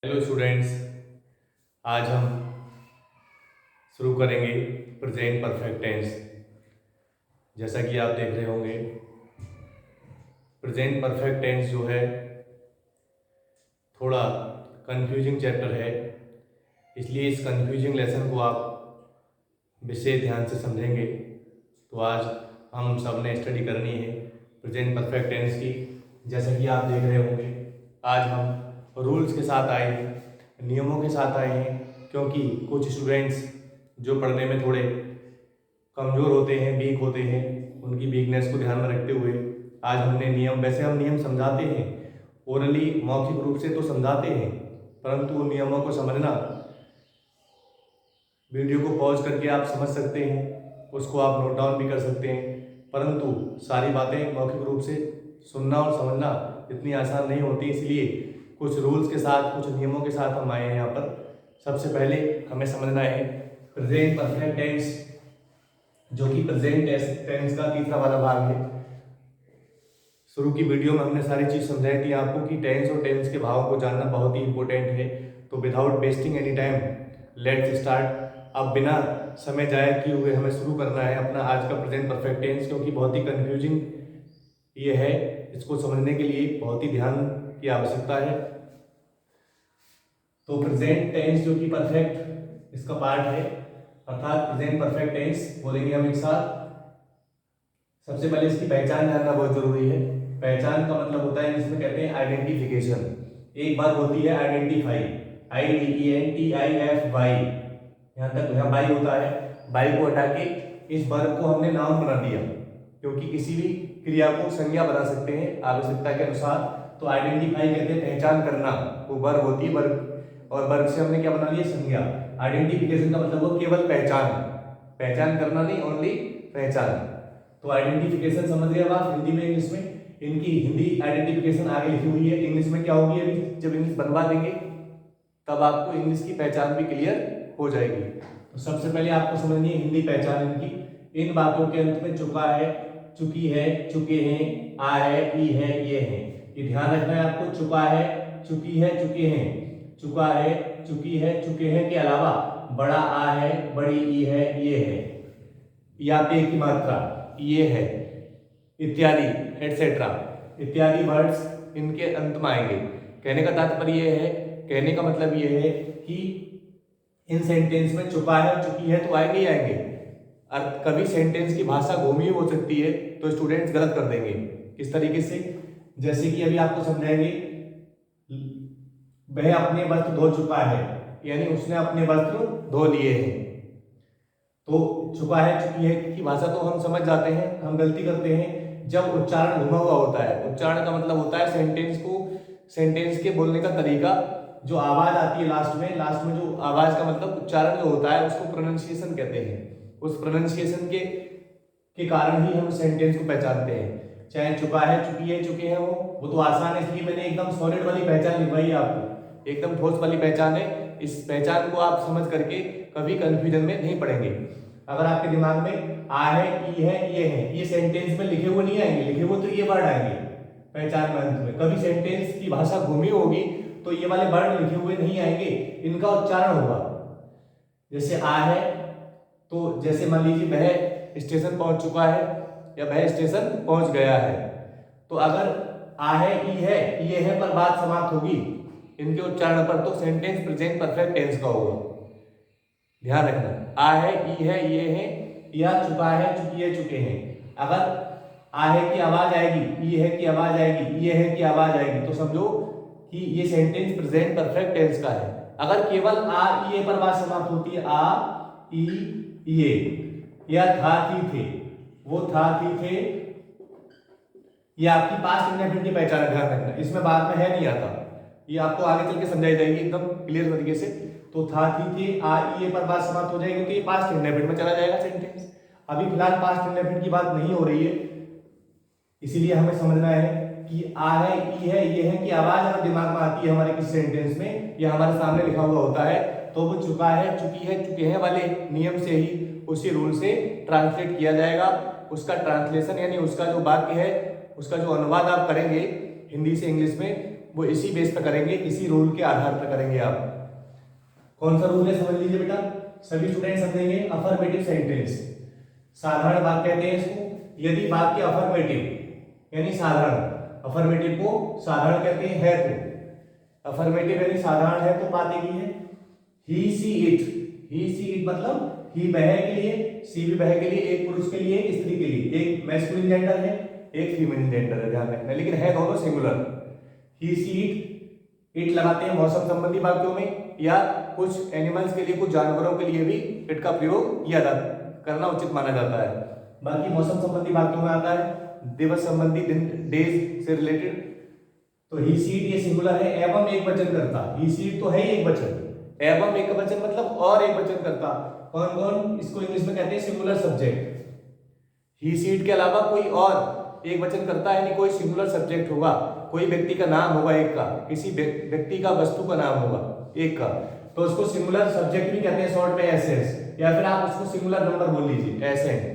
Hello students, आज हम शुरू करेंगे प्रेजेंट परफेक्ट टेंस। जैसा कि आप देख रहे होंगे, प्रेजेंट परफेक्ट टेंस जो है थोड़ा कंफ्यूजिंग चैप्टर है, इसलिए इस कंफ्यूजिंग लेसन को आप विशेष ध्यान से समझेंगे। तो आज हम सब ने स्टडी करनी है प्रेजेंट परफेक्ट टेंस की। जैसा कि आप देख रहे होंगे, आज हम रूल्स के साथ आए हैं, नियमों के साथ आए हैं, क्योंकि कुछ स्टूडेंट्स जो पढ़ने में थोड़े कमज़ोर होते हैं, वीक होते हैं, उनकी वीकनेस को ध्यान में रखते हुए आज हमने नियम, वैसे हम नियम समझाते हैं ओरली, मौखिक रूप से तो समझाते हैं, परंतु उन नियमों को समझना, वीडियो को पॉज करके आप समझ सकते हैं, उसको आप नोट डाउन भी कर सकते हैं, परंतु सारी बातें मौखिक रूप से सुनना और समझना इतनी आसान नहीं होती। इसलिए कुछ रूल्स के साथ, कुछ नियमों के साथ हम आए हैं यहाँ पर। सबसे पहले हमें समझना है प्रेजेंट परफेक्ट टेंस, जो कि प्रेजेंट टेंस का तीसरा वाला भाग है। शुरू की वीडियो में हमने सारी चीज़ समझाई थी आपको कि टेंस और टेंस के भावों को जानना बहुत ही इंपॉर्टेंट है। तो without wasting any time let's start. अब बिना समय जाया किए हुए हमें शुरू करना है अपना आज का प्रेजेंट परफेक्ट टेंस, क्योंकि बहुत ही कंफ्यूजिंग ये है। इसको समझने के लिए बहुत ही ध्यान की आवश्यकता है। तो प्रेजेंट टेंस जो कि परफेक्ट इसका पार्ट है, अर्थात प्रेजेंट परफेक्ट टेंस बोलेंगे हम एक साथ। सबसे पहले इसकी पहचान जानना बहुत जरूरी है। पहचान का मतलब होता है, जिसमें कहते हैं आइडेंटिफिकेशन। एक बात होती है आइडेंटिफाई, IDENTIFY, यहाँ तक यहाँ बाई होता है। बाई को हटा के इस वर्ब को हमने नाउन बना दिया, क्योंकि किसी भी क्रिया को संज्ञा बना सकते हैं आवश्यकता के अनुसार। तो आइडेंटिफाई कहते हैं पहचान करना, वो वर्ब होती है, वर्ब, और वर्ब से हमने क्या बना लिया, संज्ञा। आइडेंटिफिकेशन का मतलब वो केवल पहचान, पहचान करना नहीं, ओनली पहचान। तो आइडेंटिफिकेशन समझ गए अब आप हिंदी में, इंग्लिश में। इनकी हिंदी आइडेंटिफिकेशन आगे लिखी हुई है, इंग्लिश में क्या होगी अभी जब इंग्लिश बनवा देंगे तब आपको इंग्लिश की पहचान भी क्लियर हो जाएगी। तो सबसे पहले आपको समझनी है हिंदी पहचान इनकी। इन बातों के अंत में चुका है, चुकी है, चुके हैं, आ है, ई है, ये है, ये ध्यान रखना है आपको। चुका है, चुकी है, चुके हैं, चुका है, चुकी है, चुके हैं के अलावा बड़ा आ है, बड़ी ई है, ये है, या पे की मात्रा, ये है, इत्यादि, एटसेट्रा, इत्यादि वर्ड्स इनके अंत में आएंगे। कहने का तात्पर्य यह है, कहने का मतलब यह है कि इन सेंटेंस में चुका है, चुकी है तो आएंगे ही आएंगे। अर्थ कभी सेंटेंस की भाषा घूमी हो सकती है, तो स्टूडेंट्स गलत कर देंगे। किस तरीके से? जैसे कि अभी आपको समझाएंगे, वह अपने वस्त्र धो चुका है, यानी उसने अपने वस्त्र धो लिए हैं। तो चुका है, चुकी है की भाषा तो हम समझ जाते हैं, हम गलती करते हैं जब उच्चारण घुमा हुआ होता है। उच्चारण का मतलब होता है सेंटेंस को, सेंटेंस के बोलने का तरीका, जो आवाज आती है लास्ट में जो आवाज का मतलब उच्चारण जो होता है उसको प्रोनाउंसिएशन कहते हैं। उस प्रोनाउंसिएशन के कारण ही हम सेंटेंस को पहचानते हैं। चाहे चुका है, चुकी है, चुके हैं, वो तो आसान है, इसलिए मैंने एकदम सॉलिड वाली पहचान लिखवाई है आपको, एकदम ठोस वाली पहचान है। इस पहचान को आप समझ करके कभी कंफ्यूजन में नहीं पड़ेंगे। अगर आपके दिमाग में आ है, ई है, ये है, ये सेंटेंस में लिखे हुए नहीं आएंगे, लिखे हुए तो ये वर्ड आएंगे पहचान में अंत में। कभी सेंटेंस की भाषा घूमी होगी तो ये वाले वर्ड लिखे हुए नहीं आएंगे, इनका उच्चारण होगा। जैसे आ है, तो जैसे मान लीजिए वह स्टेशन पहुंच चुका है या वह स्टेशन पहुंच गया है, तो अगर आ है, ई है, ये है पर बात समाप्त होगी इनके उच्चारण पर, तो सेंटेंस प्रेजेंट परफेक्ट टेंस का होगा। ध्यान रखना, आ है, ई है, ये है, या चुका है, चुकी है, चुके हैं। अगर आ है की आवाज आएगी, ई है की आवाज आएगी, ये है की आवाज आएगी, तो समझो कि ये सेंटेंस प्रेजेंट परफेक्ट टेंस का है। अगर केवल आ, ई, ये पर बात समाप्त होती है, आ, ई, ये, या था, थी, थे, वो था, थी, थे, ये आपकी पास्ट इंडेफिनिट की पहचान है। ध्यान रखना, इसमें बाद में है नहीं आता, ये आपको आगे चल के समझाई जाएगी एकदम क्लियर तरीके से। तो था, थी, थे, आ, ये पर बात समाप्त हो जाएगी, तो ये पास्ट इंडेफिनिट में चला जाएगा सेंटेंस। अभी फिलहाल पास्ट इंडेफिनिट की बात नहीं हो रही है, इसीलिए हमें समझना है कि आ है, ई है, ये है की आवाज अगर दिमाग में आती है हमारे किसी सेंटेंस में, या हमारे सामने लिखा हुआ होता है, तो वो चुका है, चुकी है, चुके हैं वाले नियम से ही, उसी रूल से ट्रांसलेट किया जाएगा। उसका ट्रांसलेशन यानी उसका जो वाक्य है, उसका जो अनुवाद आप करेंगे हिंदी से इंग्लिश में, वो इसी बेस पर करेंगे, इसी रूल के आधार पर करेंगे आप। कौन सा रूल है समझ लीजिए बेटा, सभी स्टूडेंट समझेंगे। अफर्मेटिव सेंटेंस, साधारण वाक्य कहते हैं इसको। यदि वाक्य अफर्मेटिव यानी साधारण, अफर्मेटिव को साधारण कहते हैं, है तो अफर्मेटिव यानी साधारण है तो बात एक ही है। ही see it, he see it मतलब ही वह के लिए, सी भी वह के लिए, एक पुरुष के लिए, एक स्त्री के लिए, एक मैस्कुलिन जेंडर है, एक फीमेल जेंडर है, ध्यान रखना, लेकिन है दोनों सिंगुलर। ही सी इट लगाते हैं मौसम संबंधी वाक्यों में, या कुछ एनिमल्स के लिए, कुछ जानवरों के लिए भी इट का प्रयोग किया जाता करना उचित माना जाता है। बाकी मौसम संबंधी वाक्यों में आता है दिवस संबंधी, दिन, डेज से रिलेटेड। तो ही सी इट ये सिंगुलर है, एवं एक वचन करता। ही सी इट तो है ही एक वचन, एवं एक वचन मतलब और एक वचन करता। कौन कौन, इसको इंग्लिश में कहते हैं singular subject. He see it के अलावा कोई और एक वचन करता है, यानी कोई सिंगुलर सब्जेक्ट होगा, कोई व्यक्ति का नाम होगा एक का, किसी व्यक्ति का, वस्तु का नाम होगा एक का, तो उसको सिंगुलर सब्जेक्ट भी कहते हैं, शॉर्ट में एसएस, या फिर आप उसको सिंगुलर नंबर बोल लीजिए, एसएन।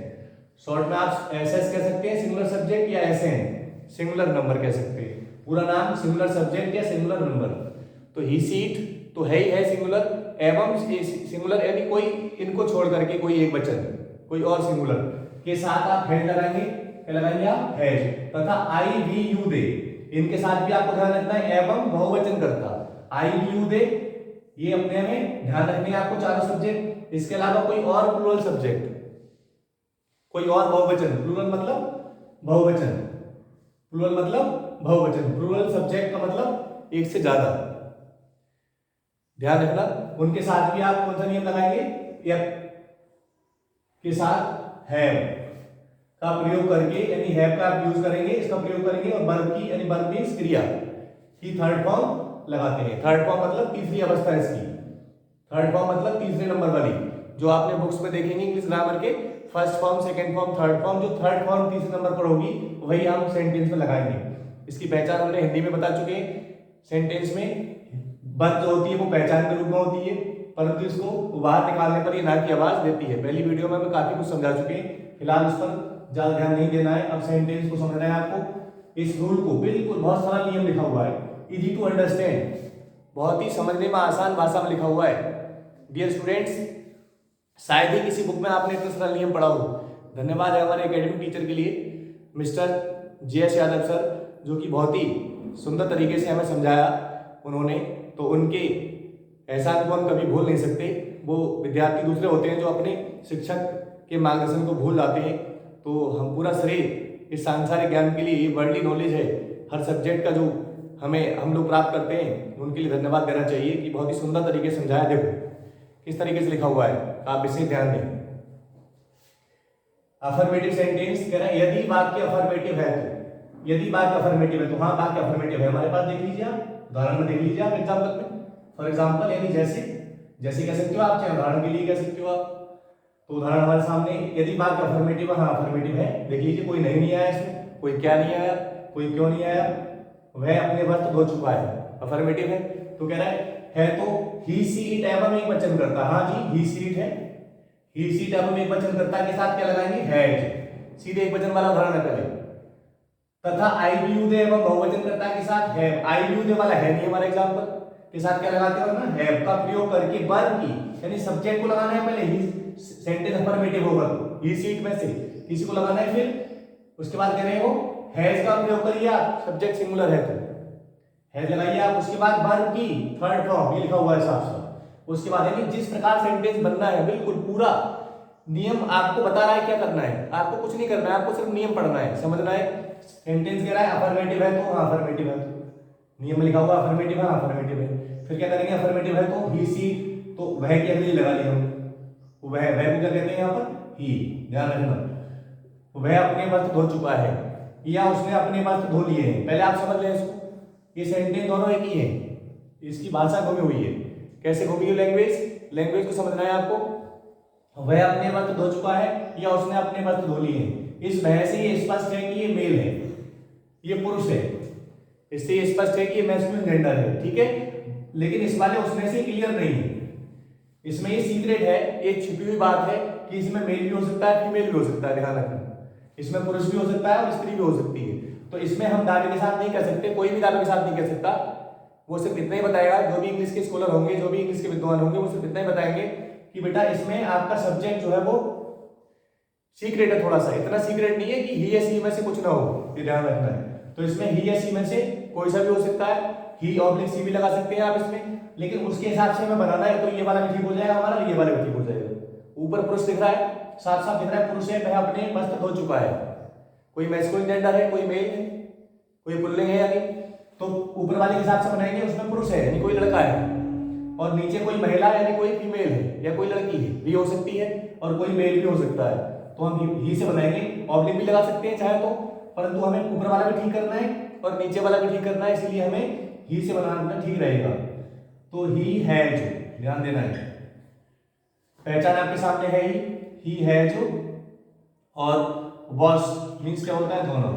शॉर्ट में आप एसएस कह सकते हैं सिंगुलर सब्जेक्ट, या एसएन सिंगुलर नंबर कह सकते हैं। पूरा नाम सिंगुलर सब्जेक्ट या सिंगुलर नंबर। तो ही सी इट तो है ही है सिंगुलर, एवं सिंगुलर यानी कोई, इनको छोड़ करके कोई एक वचन, कोई और सिंगुलर के साथ आप हैज लगाएंगे, क्या लगाएंगे आप, हैज। तथा आई वी यू दे, इनके साथ भी आपको ध्यान रखना है, एवं बहुवचन करता। आई वी यू दे ये अपने में ध्यान रखने हैं आपको चारों सब्जेक्ट। इसके अलावा कोई और प्लूरल सब्जेक्ट, कोई और बहुवचन, प्लूरल मतलब बहुवचन, प्लूरल मतलब बहुवचन, प्लूरल सब्जेक्ट का मतलब एक से ज्यादा, ध्यान रखना। उनके साथ भी आप कौन सा नियम लगाएंगे, एफ के साथ हैव का प्रयोग करके, यानी हैव का आप यूज करेंगे, इसका प्रयोग करेंगे, और वर्ब की यानी वर्ब मींस क्रिया की थर्ड फॉर्म लगाते हैं। थर्ड फॉर्म मतलब तीसरी अवस्था इसकी, थर्ड फॉर्म मतलब तीसरे नंबर वाली, जो आपने बुक्स में देखेंगे इंग्लिश ग्रामर के, first form, second form, third form, जो थर्ड फॉर्म तीसरे नंबर पर होगी वही हम सेंटेंस में लगाएंगे। इसकी पहचान हमने हिंदी में बता चुके हैं। सेंटेंस में बंद जो होती है वो पहचान के रूप में होती है, परंतु इसको बाहर निकालने पर ये ना की आवाज देती है। पहली वीडियो में मैं काफी कुछ समझा चुके हैं, फिलहाल उस पर ज्यादा ध्यान नहीं देना है। अब सेंटेंस को समझना है आपको। इस रूल को बिल्कुल, बहुत सारा नियम लिखा हुआ है, इजी टू अंडरस्टैंड, बहुत ही समझने में आसान भाषा में लिखा हुआ है। डियर स्टूडेंट्स, शायद ही किसी बुक में आपने इतना सारा नियम पढ़ा हो। धन्यवाद है हमारे एकेडमिक टीचर के लिए, मिस्टर JS यादव सर, जो कि बहुत ही सुंदर तरीके से हमें समझाया उन्होंने। तो उनके एहसान को हम कभी भूल नहीं सकते। वो विद्यार्थी दूसरे होते हैं जो अपने शिक्षक के मार्गदर्शन को भूल जाते हैं, तो हम पूरा श्रेय इस सांसारिक ज्ञान के लिए, ये वर्ल्डली नॉलेज है हर सब्जेक्ट का जो हम लोग प्राप्त करते हैं, उनके लिए धन्यवाद देना चाहिए कि बहुत ही सुंदर तरीके से समझाया। देखो किस तरीके से लिखा हुआ है, आप इसे ध्यान दें। अफर्मेटिव सेंटेंस कह रहा है यदि वाक्य अफर्मेटिव है तो, यदि वाक्य अफर्मेटिव है तो, हाँ वाक्य अफर्मेटिव है हमारे पास, देख लीजिए आप उदाहरण में, देख लीजिए आप एग्जाम्पल में। फॉर एग्जाम्पल यानी जैसे, जैसे कह सकते हो आप, चाहे उदाहरण के लिए कह सकते हो आप। तो उदाहरण हमारे सामने, यदि वाक्य अफर्मेटिव है, हाँ अफर्मेटिव है, देख लीजिए कोई नहीं आया इसमें, कोई क्या नहीं आया, कोई क्यों नहीं आया, वह अपने वस्त्र धो चुका है, अफर्मेटिव है। तो कह रहा है तो ही सी इट एवं एक वचन करता, हाँ जी ही सी इट है, ही सी इट एवं एक वचन करता के साथ क्या लगाएंगे, हैज, सीधे एक वचन वाला उदाहरण है पहले। तथा आई भी यू दे एवं बहुवचन करता के साथ हैव, आई भी यू दे वाला है नहीं हमारा एग्जांपल, के साथ क्या लगाते हो ना, हैव का प्रयोग करके वर्ब की यानी सब्जेक्ट को लगाना है पहले, ही सेंटेंस अफर्मेटिव होगा तो ही सी इट में से किसी को लगाना है, फिर उसके बाद कह रहे हो हैज का प्रयोग करिए आप, सब्जेक्ट सिंगुलर है तो हैज लगाइए आप, उसके बाद वर्ब की थर्ड फॉर्म, ये लिखा हुआ है साफ साफ। उसके बाद यानी जिस प्रकार सेंटेंस बनना है बिल्कुल पूरा नियम आपको बता रहा है क्या करना है, आपको कुछ नहीं करना है, आपको सिर्फ नियम पढ़ना है, समझना है। सेंटेंस कह रहा है अफर्मेटिव है तो, हाँ अफर्मेटिव है तो, नियम में लिखा हुआ अफर्मेटिव है, अफर्मेटिव है। फिर क्या करेंगे, अफर्मेटिव है तो ही सी, तो वह की अगली लगा ली हम, वह को क्या कहते हैं यहाँ पर, ही, ध्यान रखना। वह अपने वस्त्र धो चुका है या उसने अपने वस्त्र धो लिए हैं, पहले आप समझ लें इसको। ये सेंटेंस दोनों एक ही है, इसकी भाषा घूमी हुई है। कैसे घूमी हुई लैंग्वेज, लैंग्वेज को समझना है आपको। वह अपने वस्त्र धो चुका है या उसने अपने वस्त्र धो लिए हैं, इस वह से ये स्पष्ट है कि ये मेल है, ये पुरुष है, इससे ये स्पष्ट है कि ये मैस्कुलिन जेंडर है, ठीक है। लेकिन इस वाले उसने से क्लियर नहीं है, इसमें ये सीक्रेट है, एक छिपी हुई बात है कि इसमें मेल भी हो सकता है, फीमेल भी हो सकता है, ध्यान रखना। इसमें पुरुष भी हो सकता है और स्त्री भी हो सकती है। तो इसमें हम दावे के साथ नहीं कह सकते, कोई भी दावे के साथ नहीं कह सकता। वो सिर्फ इतना ही बताएगा, जो भी इंग्लिश के स्कॉलर होंगे, जो भी इंग्लिश के विद्वान होंगे, वो सिर्फ इतना ही बताएंगे कि बेटा इसमें आपका सब्जेक्ट जो है वो सीक्रेट है, थोड़ा सा, इतना सीक्रेट नहीं है कि ही या सी में से कुछ ना हो, ये ध्यान रखना है। तो इसमें ही या सी में से कोई सा भी हो सकता है, ही ऑब्लिक सी भी लगा सकते हैं आप इसमें, लेकिन उसके हिसाब से हमें बनाना है। तो ये वाला भी ठीक हो जाएगा हमारा, ये वाला भी ठीक हो जाएगा। ऊपर पुरुष दिख रहा है, साफ साफ दिख रहा है पुरुष है, वह अपने वस्त्र धो चुका है। कोई मैस्कुलिन जेंडर है, कोई मेल है, कोई पुल्लिंग है, यानी तो ऊपर वाले के हिसाब से बनाएंगे, उसमें पुरुष है यानी कोई लड़का है, और नीचे कोई महिला यानी कोई फीमेल है या कोई लड़की है भी हो सकती है, और कोई मेल भी हो सकता है। तो हम ही से बनाएंगे, ऑब्लिक भी लगा सकते हैं चाहे तो, परंतु हमें ऊपर वाला भी ठीक करना है और नीचे वाला भी ठीक करना है, इसलिए हमें ही से बनाना ठीक रहेगा। तो ही हैज, ध्यान देना है, पहचान आपके सामने है ही हैज, और वॉश मींस क्या होता है, धोना।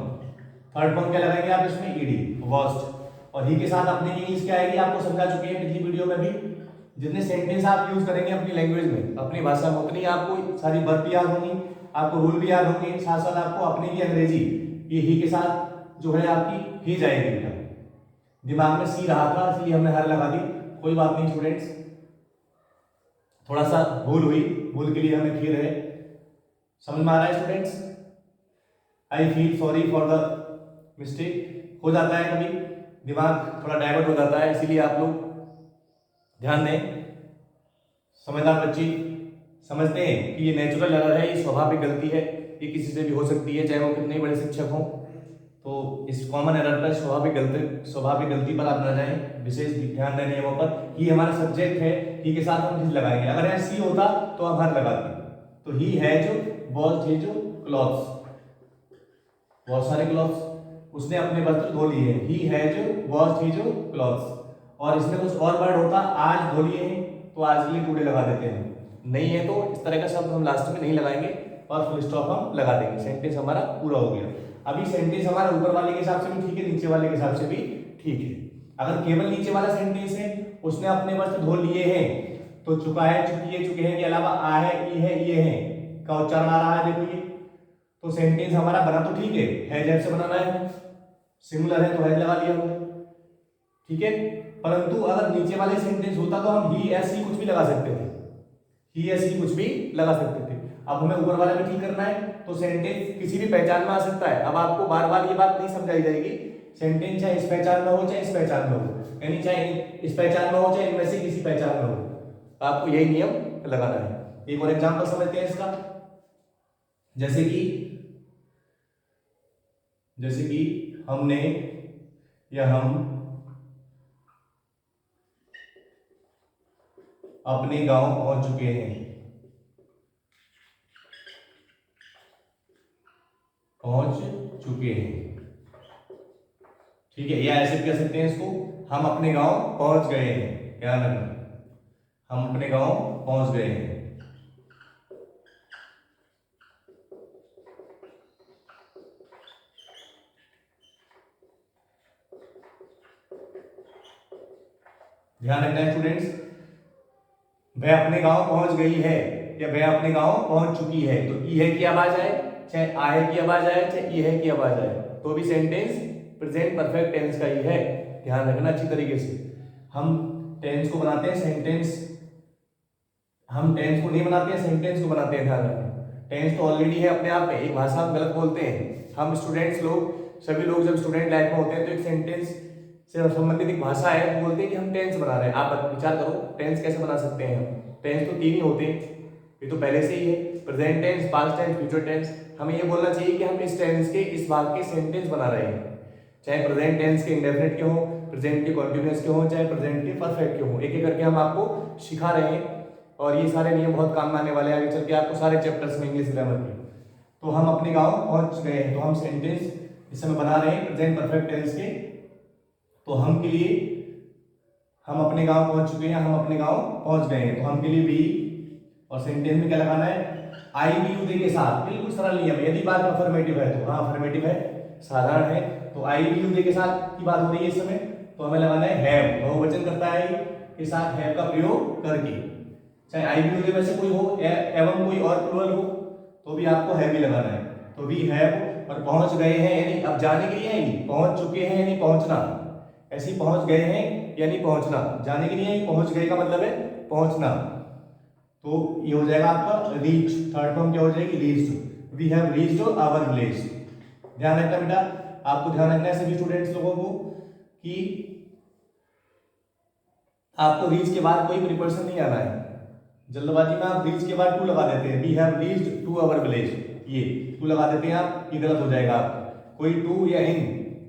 थर्ड फॉर्म क्या लगाएंगे आप इसमें, ईडी, वॉश्ड। और ही के साथ अपने इंग्लिश क्या आएगी, आपको समझा चुके हैं पिछली वीडियो में भी। जितने सेंटेंस आप यूज करेंगे अपनी लैंग्वेज में, अपनी भाषा में, उतनी आपको सारी वर्ब भी याद होंगी, आपको रूल भी याद होंगे, साथ साथ आपको अपनी भी अंग्रेजी ये ही के साथ जो है आपकी ही जाएगी बेटा। दिमाग में सी रहा था इसलिए हमने हर लगा दी, कोई बात नहीं स्टूडेंट्स, थोड़ा सा भूल हुई, भूल के लिए हमें खेद है। समझ में आ रहा है students? I feel sorry for the mistake. हो जाता है कभी, दिमाग थोड़ा डाइवर्ट हो जाता है, इसीलिए आप लोग ध्यान दें। समझदार बच्चे समझते हैं कि ये नेचुरल एरर है, ये स्वाभाविक गलती है, ये किसी से भी हो सकती है, चाहे वो कितने बड़े शिक्षक हों। तो इस कॉमन एरर पर, स्वाभाविक गलती पर आप न जाएं, विशेष ध्यान देने नियमों पर। ही हमारा सब्जेक्ट है, ही के साथ हम हिज लगाएंगे। अगर यहाँ सी होता तो हम हर लगाते। तो ही है जो वॉश्ड हिज क्लॉथ्स, बहुत सारे क्लॉथ्स, उसने अपने वस्त्र धो लिए हैं। He has washed his clothes. और इसमें कुछ और वर्ड होता, आज धो लिए हैं, तो आज के लिए टुडे लगा देते हैं। नहीं है तो इस तरह का शब्द हम लास्ट में नहीं लगाएंगे और फुल स्टॉप हम लगा देंगे। सेंटेंस हमारा पूरा हो गया। अभी सेंटेंस हमारा ऊपर वाले के हिसाब से भी ठीक है, नीचे वाले के हिसाब से भी ठीक है। अगर केवल नीचे वाला सेंटेंस है, उसने अपने वस्त्र धो लिए हैं, तो चुका है, चुकी है, चुके हैं के अलावा आ है, ई है, ये है का उच्चारण आ रहा है, देखो ये। तो सेंटेंस हमारा बना तो ठीक है, हैज से बनाना है, सिंगुलर है तो हैज लगा दिया हमने, ठीक है। परंतु अगर नीचे वाले सेंटेंस होता तो हम ही एस ही कुछ भी लगा सकते थे, ही एस ही कुछ भी लगा सकते थे। अब हमें ऊपर वाला भी ठीक करना है, तो सेंटेंस किसी भी पहचान में आ सकता है। अब आपको बार बार ये बात नहीं समझाई जाएगी, सेंटेंस चाहे इस पहचान में हो चाहे इस पहचान में हो, यानी चाहे इस पहचान में हो चाहे इनमें से किसी पहचान में हो, आपको यही नियम लगाना है। एक और एग्जांपल समझते हैं इसका, जैसे कि हमने या हम अपने गांव पहुंच चुके हैं, ठीक है। या ऐसे कह सकते हैं इसको, हम अपने गांव पहुंच गए हैं, ध्यान रखना, हम अपने गांव पहुंच गए हैं। ध्यान रखना है स्टूडेंट्स, वह अपने गांव पहुंच गई है या वह अपने गांव पहुंच चुकी है, तो ई है की आवाज आए, चाहे आ है की आवाज आए, चाहे ई है की आवाज आए, तो भी सेंटेंस प्रेजेंट परफेक्ट टेंस का ही है। ध्यान रखना अच्छी तरीके से। हम टेंस को बनाते हैं सेंटेंस, हम टेंस को नहीं बनाते हैं, सेंटेंस को बनाते हैं। ध्यान रखना, टेंस तो ऑलरेडी है अपने आप में, एक भाषा हम गलत बोलते हैं। हम स्टूडेंट्स लोग, सभी लोग जब स्टूडेंट लाइफ में होते हैं तो एक सेंटेंस से संबंधित एक भाषा है, तो बोलते हैं कि हम टेंस बना रहे हैं। आप विचार करो टेंस कैसे बना सकते हैं हम। टेंस तो 3 ही होते हैं, ये तो पहले से ही है, present tense, past tense, future tense. हमें ये बोलना चाहिए कि हम इस टेंस के, इस भाग के सेंटेंस बना रहे हैं, चाहे प्रेजेंट टेंस के इंडेफिनिट के हो, प्रेजेंट के कॉन्टिन्यूअस के हो, चाहे प्रेजेंट के परफेक्ट के हो। एक एक करके हम आपको सिखा रहे हैं और ये सारे नियम बहुत काम में आने वाले हैं आगे चल के आपको सारे चैप्टर्स में इंग्लिश ग्रामर के। तो हम अपने गांव पहुंच गए हैं, तो हम सेंटेंस इस समय बना रहे हैं प्रेजेंट परफेक्ट टेंस के। तो हम के लिए, हम अपने गांव पहुंच चुके हैं, हम अपने गांव पहुंच गए हैं, तो हम के लिए भी, और सेंटेंस में क्या लगाना है, आई बी यू दे के साथ। बिल्कुल सरल नियम है, यदि बात अफर्मेटिव है तो, हाँ अफर्मेटिव है, साधारण है, तो आई बी यू दे के साथ की बात हो रही है इस समय, तो हमें लगाना है हैव, बहुवचन करता है के साथ हैव का प्रयोग करके, चाहे आई बी यू दे में से कोई हो एवं कोई और प्लुरल हो, तो भी आपको हैव ही लगाना है। तो वी हैव और पहुंच गए हैं यानी अब जाने के लिए आएगी, पहुंच चुके हैं यानी पहुंचना, ऐसे ही पहुंच गए हैं यानी पहुंचना, जाने के लिए आएगी, पहुंच गए का मतलब है पहुंचना। तो ये हो जाएगा आपका रीच, थर्ड फॉर्म क्या हो जाएगी reached, we have reached our village. ध्यान रखना बेटा, आपको ध्यान रखना है सभी स्टूडेंट्स लोगों को कि आपको रीच के बाद कोई प्रीपोजिशन नहीं आना है। जल्दबाजी में आप रीच के बाद टू लगा देते हैं, we have reached to our village, ये टू लगा देते हैं आप, ये गलत हो जाएगा आपका। कोई टू या इन,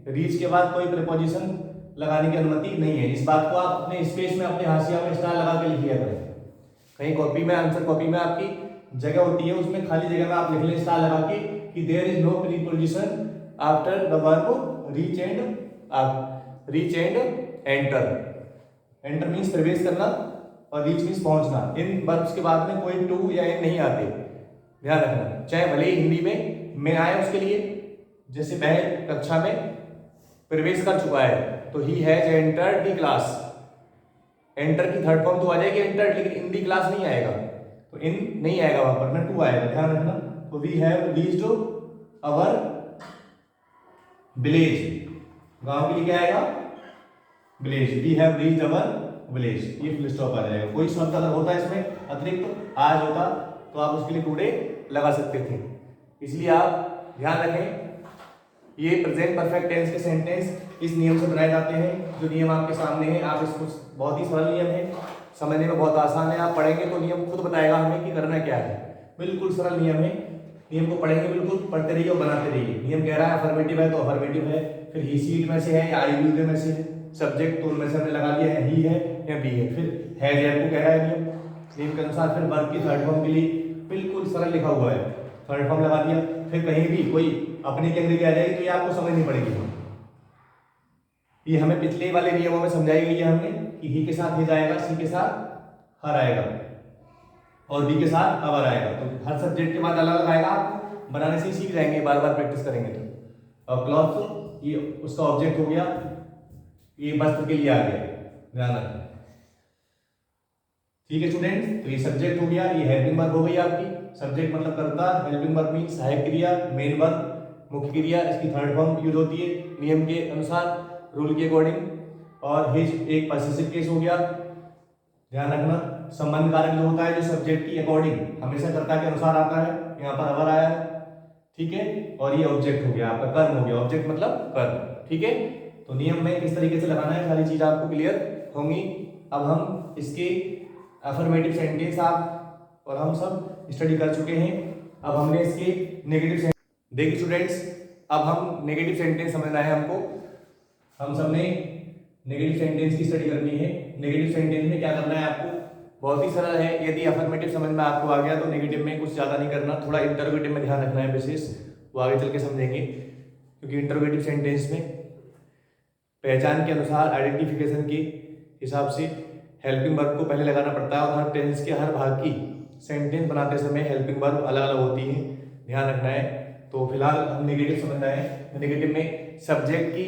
रीच के बाद कोई प्रीपोजिशन लगाने की अनुमति नहीं है। इस बात को आप अपने स्पेस में अपने हाशिया में स्टार लगा के लिखिए करें। कहीं कॉपी में आंसर कॉपी में आपकी जगह होती है, उसमें खाली जगह में आप लिख लें स्टार लगा के कि there is no preposition after the verb reach and enter. Enter means प्रवेश करना और रीच मीन्स पहुंचना। इन वर्ब्स के बाद में कोई टू या इन नहीं आते, ध्यान रखना। चाहे भले ही हिंदी में आए उसके लिए, जैसे वह कक्षा में प्रवेश कर चुका है तो he has entered the class, enter की थर्ड फॉर्म तो आ जाएगी एंटर्ड, लेकिन इन दी क्लास नहीं आएगा, तो इन नहीं आएगा वहां पर, ना टू आएगा, ध्यान रखना। तो we have reached our village, गांव के लिए क्या आएगा village, we have reached our village, ये फुल स्टॉप आ जाएगा। कोई शब्द अगर होता है इसमें अतिरिक्त आज होता तो आप उसके लिए टुडे लगा सकते थे। इसलिए आप ध्यान रखें, ये प्रेजेंट परफेक्ट टेंस के सेंटेंस इस नियम से बनाए जाते हैं। जो नियम आपके सामने है, आप इसको, बहुत ही सरल नियम है, समझने में बहुत आसान है। आप पढ़ेंगे तो नियम खुद बताएगा हमें कि करना क्या है, बिल्कुल सरल नियम है। नियम को पढ़ेंगे, बिल्कुल पढ़ते रहिए और बनाते रहिए। नियम कह रहा है अफर्मेटिव है तो अफर्मेटिव है, फिर ही सी इट में से है या आई विल दे में से है, सब्जेक्ट तो उनमें से हमने लगा लिया है, ही है या बी है, फिर है जैब को कह रहा है नियम के अनुसार। फिर वर्ब की थर्ड फॉर्म के लिए बिल्कुल सरल लिखा हुआ है, थर्ड फॉर्म लगा दिया। फिर कहीं भी कोई अपने के अंदर आ जाएगी तो ये आपको समझनी पड़ेगी। ये हमें पिछले वाले नियमों में समझाई गई है हमने कि ही के साथ ही जाएगा, सी के साथ हर आएगा और बी के साथ अवर आएगा। तो हर सब्जेक्ट के बाद अलग अलग आएगा, आप बनाने से ही सीख जाएंगे, बार बार प्रैक्टिस करेंगे तो। और क्लॉथ ये उसका ऑब्जेक्ट हो गया, ये वस्त्र के लिए आ गया, ध्यान रखना। ठीक है स्टूडेंट, तो ये सब्जेक्ट हो गया, ये हेल्पिंग वर्ब हो गई आपकी। सब्जेक्ट मतलब कर्ता, हेल्पिंग वर्ब मीन सहायक क्रिया, मेन वर्ब मुख्य क्रिया, इसकी थर्ड फॉर्म यूज होती है नियम के अनुसार, रूल के अकॉर्डिंग। और हिज एक पॉसेसिव केस हो गया, ध्यान रखना। संबंध कारक जो होता है जो सब्जेक्ट की अकॉर्डिंग हमेशा कर्ता के अनुसार आता है, यहाँ पर अवर आया है, ठीक है। और ये ऑब्जेक्ट हो गया आपका, कर्म हो गया, ऑब्जेक्ट मतलब कर्म, ठीक है। तो नियम में किस तरीके से लगाना है सारी चीज आपको क्लियर होंगी। अब हम इसके अफर्मेटिव सेंटेंस आप और हम सब स्टडी कर चुके हैं। अब हमने इसके नेगेटिव, देखिए स्टूडेंट्स, अब हम नेगेटिव सेंटेंस समझना है हमको। हम सबने नेगेटिव सेंटेंस की स्टडी करनी है। नेगेटिव सेंटेंस में क्या करना है आपको, बहुत ही सरल है। यदि अफर्मेटिव समझ में आपको आ गया तो नेगेटिव में कुछ ज़्यादा नहीं करना, थोड़ा इंटरोगेटिव में ध्यान रखना है विशेष, वो आगे चल के समझेंगे। क्योंकि इंटरोगेटिव सेंटेंस में पहचान के अनुसार आइडेंटिफिकेशन के हिसाब से हेल्पिंग वर्ब को पहले लगाना पड़ता है और हर टेंस के हर भाग की सेंटेंस बनाते समय हेल्पिंग वर्ब अलग अलग होती है, ध्यान रखना है। तो फिलहाल हम नेगेटिव समझना है। नेगेटिव में सब्जेक्ट की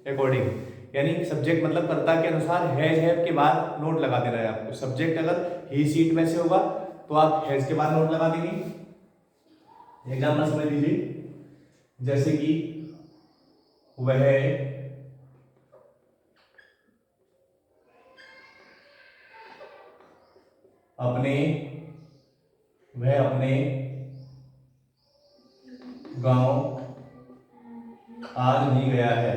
अकॉर्डिंग, यानी सब्जेक्ट मतलब कर्ता के अनुसार हैव के बाद नोट लगा देना है आपको। सब्जेक्ट अगर ही सीट में से होगा तो आप हैज के बाद नोट लगा देंगे। एग्जाम्पल समझ लीजिए, जैसे कि वह अपने गांव आज नहीं गया है,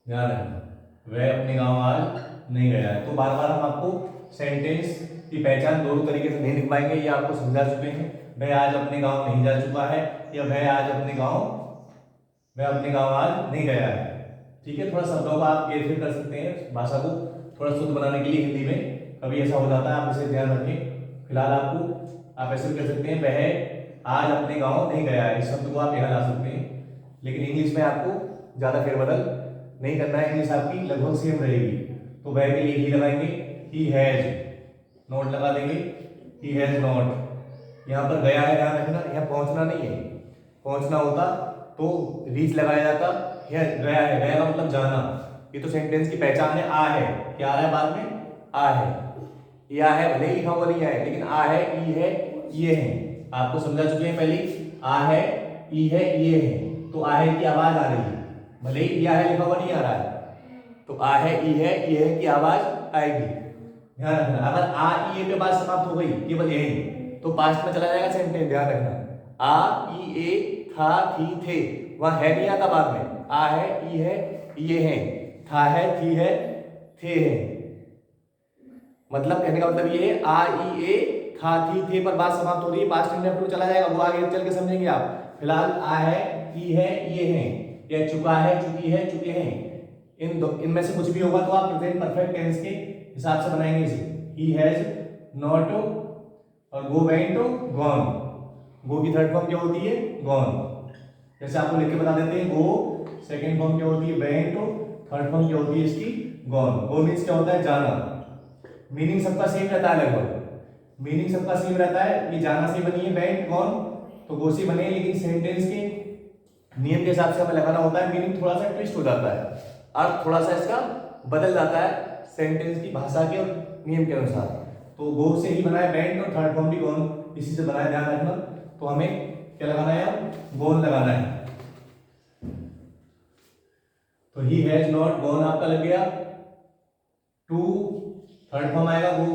ध्यान रखना, वह अपने गांव आज नहीं गया है। तो बार बार हम आपको सेंटेंस की पहचान दोनों तरीके से नहीं लिख पाएंगे, ये आपको समझा चुके हैं। वह आज अपने गांव नहीं जा चुका है या वह अपने गांव आज नहीं गया है, ठीक है। थोड़ा शब्दों का आप हेरफेर कर सकते हैं, भाषा को थोड़ा शुद्ध बनाने के लिए हिंदी में कभी ऐसा हो जाता है, आप इसे ध्यान रखें। फिलहाल आप ऐसे भी कर सकते हैं, वह आज अपने गांव नहीं गया है, इस शब्द को आप यहाँ ला सकते हैं। लेकिन इंग्लिश में आपको ज़्यादा फेरबदल नहीं करना है, इंग्लिश आपकी लगभग सेम रहेगी। तो वह के लिए ही लगाएंगे, ही हैज, नोट लगा देंगे, ही हैज नॉट। यहाँ पर गया है, ध्यान रखना, यहाँ पहुँचना नहीं है, पहुँचना होता तो रीच लगाया जाता, गया है, गया का मतलब जाना। ये तो सेंटेंस की पहचान है। आ है, क्या आ रहा है बाद में, आ है, या है भले ही लिखा हुआ नहीं है लेकिन आ है, ई है, ये हैं, आपको समझा चुके हैं पहले। आ है, ई है, ये है, तो आ है की आवाज आ रही है, भले ही या है लिखा हुआ नहीं आ रहा है, तो आ है, ई है, ये है की आवाज आएगी। ध्यान रखना, अगर आ ई ए पे बात समाप्त हो गई केवल यही, तो पास्ट में चला जाएगा सेंटेंस। ध्यान रखना, आ ई ए था थी थे, वहां है नहीं आता बाद में। आ है, ई है, ये है, था है, थी है, थे है। मतलब कहने का मतलब ये है, आ ई ए था थी थे पर बात समाप्त हो रही है, पास्ट इंडेफिनिट में चला जाएगा, वो आगे चल के समझेंगे आप। फिलहाल आ है, ई है, ये है, या चुका है, चुकी है, चुके हैं, इनमें से कुछ भी होगा तो आप प्रेजेंट परफेक्ट टेंस के हिसाब से बनाएंगे इसे। ही हैज नॉट, और गो वेंट, गॉन। गो की थर्ड फॉर्म क्या होती है? गॉन। जैसे आपको लिख के बता देते हैं, गो सेकंड फॉर्म क्या होती है? वेंट, थर्ड फॉर्म क्या होती है इसकी? गॉन। गो मीन्स क्या होता है? जाना। मीनिंग सबका सेम रहता है, लगभग मीनिंग सबका सेम रहता है। ये जाना से बनी है, वेंट, गॉन तो गो से बने हैं, लेकिन सेंटेंस के नियम के हिसाब से हमें लगाना होता है, मीनिंग थोड़ा सा ट्विस्ट हो जाता है, अर्थ थोड़ा सा इसका बदल जाता है सेंटेंस की भाषा के और नियम के अनुसार। तो गो से ही बना है वेंट, और थर्ड फॉर्म भी गॉन इसी से बना है, ध्यान रखना। तो हमें क्या लगाना है? गॉन लगाना है। तो ही हैज नॉट, गॉन आपका लग गया। टू थर्ड फॉर्म आएगा, गो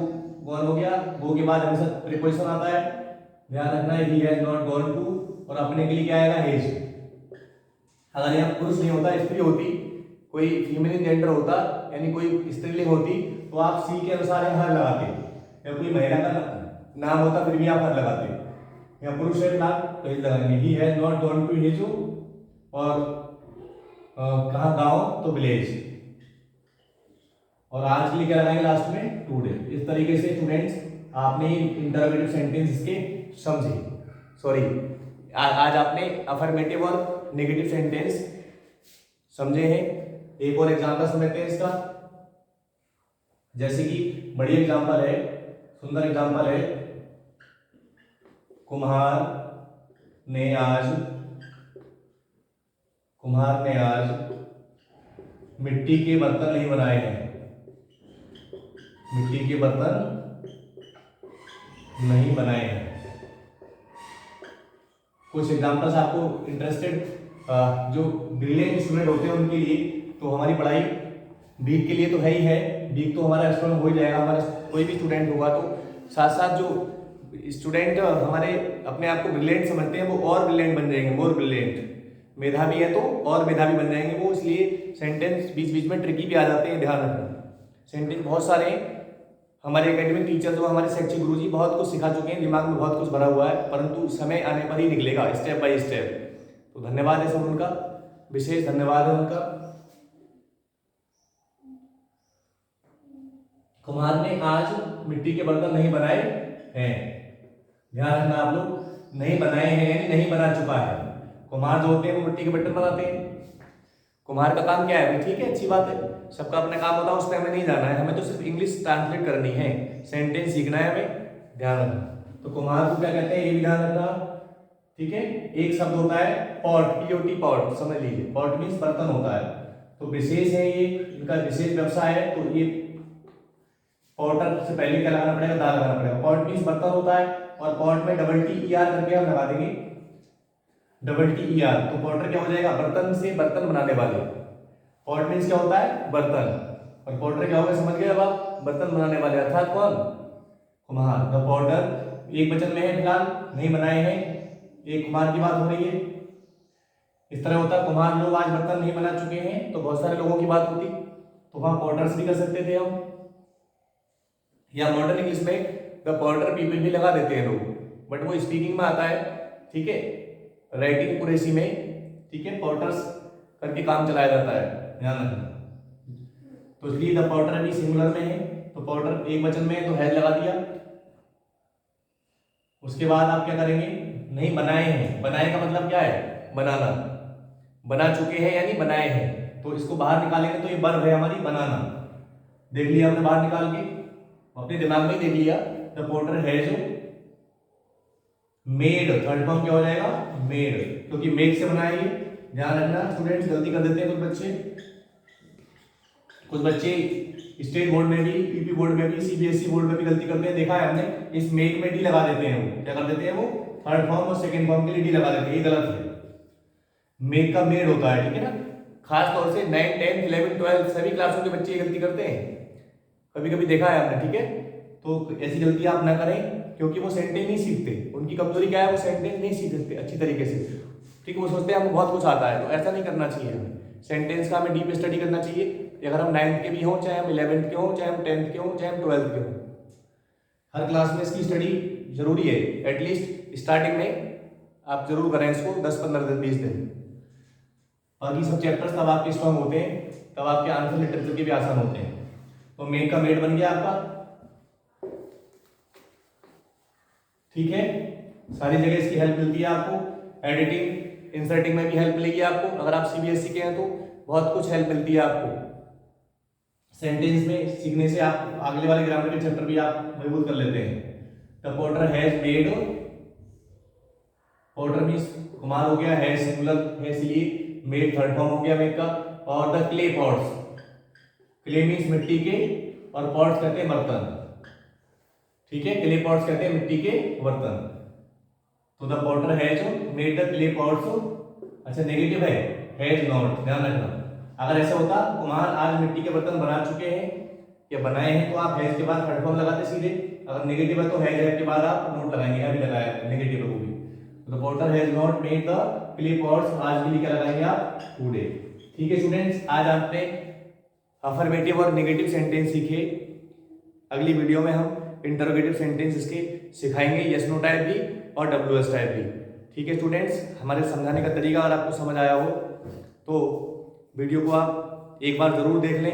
गॉन हो गया। गो के बाद हमेशा प्रीपोजिशन आता है, ध्यान रखना है। He has not gone to, और अपने के लिए क्या आएगा? हेज। अगर यहाँ पुरुष नहीं होता, स्त्री होती, कोई फीमेल जेंडर होता, यानी कोई स्त्रीलिंग होती, तो आप सी के अनुसार यहाँ हर लगाते, या कोई महिला का नाम होता फिर भी आप हर लगाते। यहाँ पुरुष है फिलहाल तो हिज लगाएंगे। He has not gone to his, और कहाँ? गांव, तो विलेज। और आज के लिए क्या लगाएंगे लास्ट में? टुडे। इस तरीके से स्टूडेंट्स आपने इंटरोगेटिव सेंटेंस इसके समझे। सॉरी, आज आपने अफर्मेटिव और नेगेटिव सेंटेंस समझे हैं। एक और एग्जांपल समझते हैं इसका, जैसे कि बड़ी एग्जांपल है, सुंदर एग्जांपल है। कुम्हार ने आज मिट्टी के बर्तन नहीं बनाए हैं। मिट्टी के बर्तन नहीं बनाए हैं। कुछ एग्जांपल्स आपको इंटरेस्टेड, जो ब्रिलियंट स्टूडेंट होते हैं उनके लिए तो हमारी पढ़ाई वीक के लिए तो है ही है, वीक तो हमारा स्टूडेंट हो ही जाएगा, हमारा कोई भी स्टूडेंट होगा तो साथ साथ जो स्टूडेंट हमारे अपने आप को ब्रिलियंट समझते हैं वो और ब्रिलियंट बन जाएंगे, मोर ब्रिलियंट। मेधावी है तो और मेधावी बन जाएंगे वो, इसलिए सेंटेंस बीच बीच में ट्रिकी भी आ जाते हैं, ध्यान रखना। सेंटेंस बहुत सारे हैं, हमारे एकेडमिक टीचर जो हमारे शैक्षिक गुरुजी बहुत कुछ सिखा चुके हैं, दिमाग में बहुत कुछ भरा हुआ है, परंतु समय आने पर ही निकलेगा, स्टेप बाय स्टेप। तो धन्यवाद है सब उनका, विशेष धन्यवाद है उनका। कुम्हार ने आज मिट्टी के बर्तन नहीं बनाए हैं। ध्यान रखना आप लोग, नहीं बनाए हैं यानी नहीं बना चुका है। कुम्हार जो होते हैं वो मिट्टी के बर्तन बनाते हैं। कुम्हार का काम क्या है? ठीक है, अच्छी बात है, सबका अपना काम होता है, उस पर हमें नहीं जाना है, हमें तो सिर्फ इंग्लिश ट्रांसलेट करनी है, सेंटेंस सीखना है हमें, ध्यान रखना। तो कुम्हार को क्या कहते हैं ये भी ध्यान रखना, ठीक है। एक शब्द होता है पॉट, पीओटी, पॉट, समझ लीजिए, पॉट मीन्स बर्तन होता है। तो विशेष है ये, इनका विशेष व्यवसाय है, तो ये पॉटर से पहले क्या लगाना पड़ेगा? दा लगाना पड़ेगा। पॉट मीन्स बर्तन होता है, और पॉट में डबल टी ई आर करके हम लगा देंगे, डबल टी ई आर, तो पॉटर क्या हो जाएगा? बर्तन से बर्तन बनाने वाले। पॉट मीन्स क्या होता है? बर्तन, और पॉटर क्या होगा? समझ गए अब आप? बर्तन बनाने वाले, अर्थात कौन? कुम्हार। द पॉटर एक वचन में है फिलहाल, नहीं बनाए हैं, एक कुम्हार की बात हो रही है। इस तरह होता है, कुम्हार लोग आज बर्तन नहीं बना चुके हैं, तो बहुत सारे लोगों की बात होती, तो वहां पॉटर्स भी कर सकते थे हम, या मॉडर्न इंग्लिश में द पॉटर पीपल भी लगा देते हैं लोग, बट वो स्पीकिंग में आता है, ठीक है, राइटिंग कुरेसी में, ठीक है, पॉटर्स करके काम चलाया जाता है, ध्यान रखना। तो इसलिए द पॉटर भी सिंगुलर में है, तो पॉटर एक वचन में है तो हैज लगा दिया। उसके बाद आप क्या करेंगे? नहीं बनाए हैं, बनाए का मतलब क्या है? बनाना, बना चुके हैं यानी बनाए हैं, तो इसको बाहर निकालेंगे तो ये वर्ब है हमारी, बनाना। देख लिया हमने बाहर निकाल के, अपने दिमाग में ही देख लिया। The Potter has made, third form क्या हो जाएगा? मेड, क्योंकि मेड से बनाया ये, ध्यान रखना। स्टूडेंट्स गलती कर देते हैं कुछ बच्चे स्टेट बोर्ड में भी, यूपी बोर्ड में भी, सीबीएसई बोर्ड में भी गलती करते हैं, देखा है हमने, इस मेक में डी लगा देते हैं। वो क्या कर देते हैं, वो थर्ड फॉर्म और सेकंड फॉर्म के लिए डी लगा देते हैं, ये गलत है। मेक का मेड होता है, ठीक है ना। खास तौर से 9, 10, 11, 12 सभी क्लासों के बच्चे ये गलती करते हैं, कभी कभी देखा है आपने, ठीक है। तो ऐसी गलती आप ना करें, क्योंकि वो सेंटेंस नहीं सीखते, उनकी कमजोरी क्या है, वो सेंटेंस नहीं सीख सकते अच्छी तरीके से, ठीक है। वो सोचते हैं हमको बहुत कुछ आता है, तो ऐसा नहीं करना चाहिए हमें। सेंटेंस का हमें डीप स्टडी करना चाहिए, अगर हम 9th के भी हों, चाहे हम 11th के हों, चाहे हम 10th के हों, चाहे हम 12th के हों, हर क्लास में इसकी स्टडी जरूरी है। एटलीस्ट स्टार्टिंग में आप जरूर करें इसको 10, 15 दिन, 20 दिन। बाकी सब चैप्टर्स तब आपके स्ट्रॉन्ग होते हैं, तब आपके आंसर लिटरेचर के भी आसान होते हैं। तो मेक का मेड बन गया आपका, ठीक है। सारी जगह इसकी हेल्प मिलती है आपको, एडिटिंग इंसर्टिंग में भी हेल्प मिलेगी आपको। अगर आप सीबीएसई के हैं तो बहुत कुछ हेल्प मिलती है आपको। सेंटेंस में सीखने से आप अगले वाले ग्रामर के चैप्टर भी आप मजबूत कर लेते हैं। The porter has made, porter means Kumar हो गया, हैज सिंगुलर है इसलिए, मेड थर्ड फॉर्म हो गया मेक का। और the clay pots, clay means मिट्टी के, और पॉट्स कहते हैं बर्तन, ठीक है। क्ले पॉट्स कहते हैं मिट्टी के बर्तन। तो the porter has made the clay pots, अच्छा नेगेटिव है, हैज नॉट, ध्यान रखना। अगर ऐसा होता कुमार आज मिट्टी के बर्तन बना चुके हैं या बनाए हैं, तो आप हैज के बाद थर्ड फॉर्म लगाते सीधे। अगर नेगेटिव है तो हैज के बाद आप नोट लगाएंगे, अभी लगाया नेगेटिव को भी। तो the porter has not made the clay pots, आज के लिए क्या लगाएंगे आप, टुडे, ठीक है स्टूडेंट्स। आज आपने अफर्मेटिव और नेगेटिव सेंटेंस सीखे। अगली वीडियो में हम इंटरोगेटिव सेंटेंस इसके सिखाएंगे, यस नो टाइप भी और WS टाइप भी, ठीक है स्टूडेंट्स। हमारे समझाने का तरीका अगर आपको समझ आया हो तो वीडियो को आप एक बार जरूर देख लें,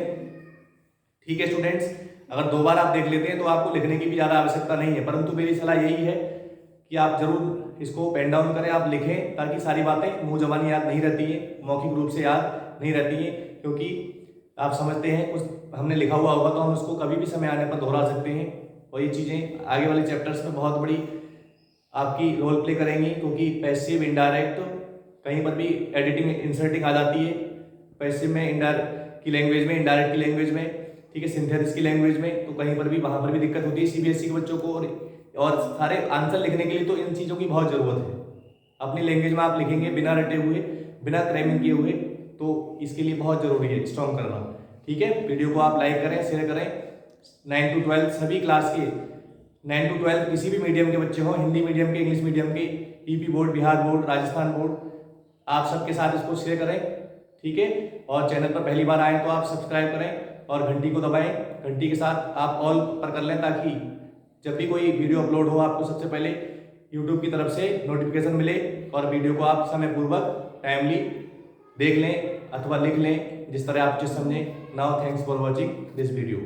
ठीक है स्टूडेंट्स। अगर 2 बार आप देख लेते हैं तो आपको लिखने की भी ज़्यादा आवश्यकता नहीं है, परंतु मेरी सलाह यही है कि आप जरूर इसको पेन डाउन करें, आप लिखें, ताकि सारी बातें मुंह जबानी याद नहीं रहती हैं, मौखिक रूप से याद नहीं रहती हैं। क्योंकि आप समझते हैं कुछ हमने लिखा हुआ होगा तो हम उसको कभी भी समय आने पर दोहरा सकते हैं, और ये चीज़ें आगे वाले चैप्टर्स में बहुत बड़ी आपकी रोल प्ले करेंगी। क्योंकि पैसिव इनडायरेक्ट कहीं पर भी एडिटिंग इंसर्टिंग आ जाती है, पैसिव में इनडायरेक्ट की लैंग्वेज में, इनडायरेक्ट की लैंग्वेज में, ठीक है, सिंथेसिस की लैंग्वेज में, तो कहीं पर भी वहाँ पर भी दिक्कत होती है सीबीएसई के बच्चों को। और सारे आंसर लिखने के लिए तो इन चीज़ों की बहुत ज़रूरत है। अपनी लैंग्वेज में आप लिखेंगे बिना रटे हुए, बिना क्रैमिंग किए हुए, तो इसके लिए बहुत ज़रूरी है स्ट्रॉन्ग करना, ठीक है। वीडियो को आप लाइक करें, शेयर करें। 9 to 12 सभी क्लास के, 9 to 12 किसी भी मीडियम के बच्चे हों, हिंदी मीडियम के, इंग्लिश मीडियम के, UP board, Bihar board, Rajasthan board, आप सबके साथ इसको शेयर करें, ठीक है। और चैनल पर पहली बार आए तो आप सब्सक्राइब करें और घंटी को दबाएं, घंटी के साथ आप ऑल पर कर लें, ताकि जब भी कोई वीडियो अपलोड हो आपको सबसे पहले यूट्यूब की तरफ से नोटिफिकेशन मिले, और वीडियो को आप समय पूर्वक टाइमली देख लें अथवा लिख लें, जिस तरह आप चीज़ समझें। Now thanks for watching this video.